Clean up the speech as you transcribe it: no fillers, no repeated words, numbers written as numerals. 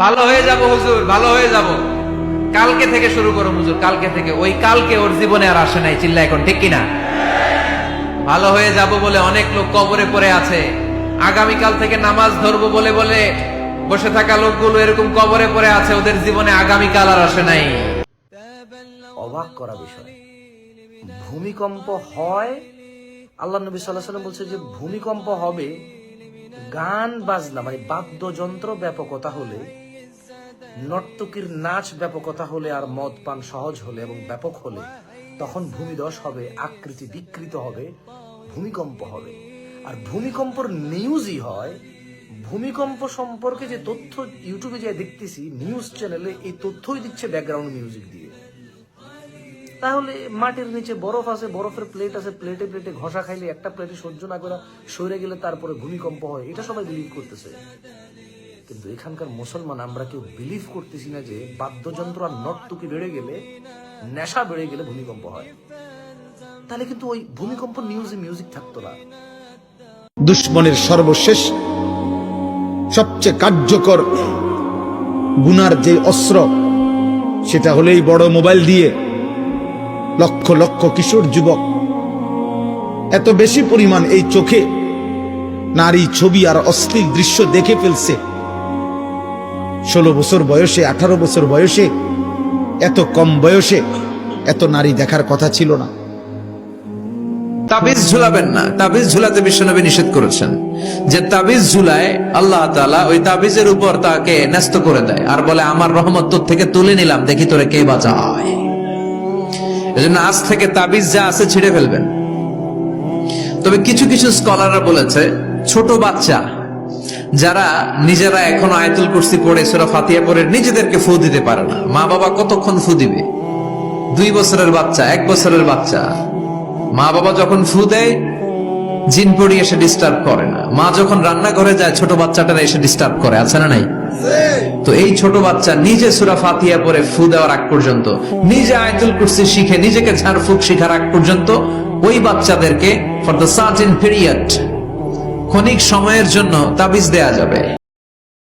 ভালো হয়ে যাব হুজুর, ভালো হয়ে যাব। কালকে থেকে শুরু করো হুজুর, কালকে থেকে। ওই কালকে ওর জীবনে আর আসে নাই, চিল্লা এখন, ঠিক কিনা? ভালো হয়ে যাব বলে অনেক লোক কবরে পড়ে আছে। আগামীকাল থেকে নামাজ ধরবো বলে বলে বসে থাকা লোকগুলো এরকম কবরে পড়ে আছে, ওদের জীবনে আগামীকাল আর আসে নাই। অবাক করা বিষয়, ভূমিকম্প হয়। আল্লাহ নবী সাল্লাল্লাহু আলাইহি ওয়াসাল্লাম বলছে যে ভূমিকম্প হবে গান বাজনা মানে বাদ্যযন্ত্র ব্যাপকতা হলে, নর্তকীর নাচ ব্যাপকতা হলে, আর মদ পান সহজ হলে এবং ব্যাপক হলে তখন ভূমিধস হবে, আকৃতি বিকৃত হবে, ভূমিকম্প হবে। আর ভূমিকম্পর নিউজই হয়, ভূমিকম্প সম্পর্কে যে তথ্য ইউটিউবে যে দেখতেছি নিউজ চ্যানেলে, এই তথ্যই দিচ্ছে ব্যাকগ্রাউন্ড মিউজিক দিয়ে। তাহলে মাটির নিচে বরফ আছে, বরফের প্লেট আছে, প্লেটে প্লেটে ঘষা খাইলে একটা প্লেটে সহ্য না করে সরে গেলে তারপরে ভূমিকম্প হয়, এটা সবাই বিলিভ করতেছে। কিন্তু এখানকার মুসলমান আমরা কেউ বিলিভ করতেছি না যে বাদ্যযন্ত্র আর নর্তকী বেড়ে গেলে, নেশা বেড়ে গেলে ভূমিকম্প হয়। তাহলে কিন্তু ওই ভূমিকম্প নিউজে মিউজিক থাকতো না। দুশ্মনের সর্বশেষ সবচেয়ে কার্যকর গুনার যে অস্ত্র, সেটা হলো এই বড় মোবাইল দিয়ে লক্ষ লক্ষ কিশোর যুবক এত বেশি পরিমাণ এই চোখে নারী ছবি আর অশ্লীল দৃশ্য দেখে ফেলছে। 16 বছর বয়সে, 18 বছর বয়সে, এত কম বয়সে এত নারী দেখার কথা ছিল না। তাবিজ ঝুলাবেন না, তাবিজ ঝুলাতে বিশ্বনবী নিষেধ করেছেন। যে তাবিজ ঝুলায় আল্লাহ তাআলা ওই তাবিজের উপর তাকে ন্যস্ত করে দেয় আর বলে আমার রহমত তোর থেকে তুলে নিলাম, দেখি তোরে কে বাঁচায়। এজন্য আজ থেকে তাবিজ যা আছে ছিঁড়ে ফেলবেন। তবে কিছু কিছু স্কলাররা বলেছে ছোট বাচ্চা যারা নিজেরা এখনো আয়াতুল কুরসি পড়ে, সূরা ফাতিহা পড়ে নিজেদেরকে ফু দিতে পারে না, মা বাবা কতক্ষণ ফু দিবে? 2 বছরের বাচ্চা, 1 বছরের বাচ্চা, মা বাবা যখন ফু দেয় জিন পড়ি এসে ডিস্টার্ব করে না। মা যখন রান্নাঘরে যায় ছোট বাচ্চাটারা এসে ডিস্টার্ব করে, আছে না নাই? তো এই ছোট বাচ্চা নিজে সূরা ফাতিহা পড়ে ফু দেওয়ার আগ পর্যন্ত, নিজে আয়াতুল কুরসি শিখে নিজেকে ঝাড়ফুঁক শিখার আগ পর্যন্ত ওই বাচ্চাদেরকে ফর দ্য সার্টেন পিরিয়ড, ক্ষণিক সময়ের জন্য তাবিজ দেয়া যাবে।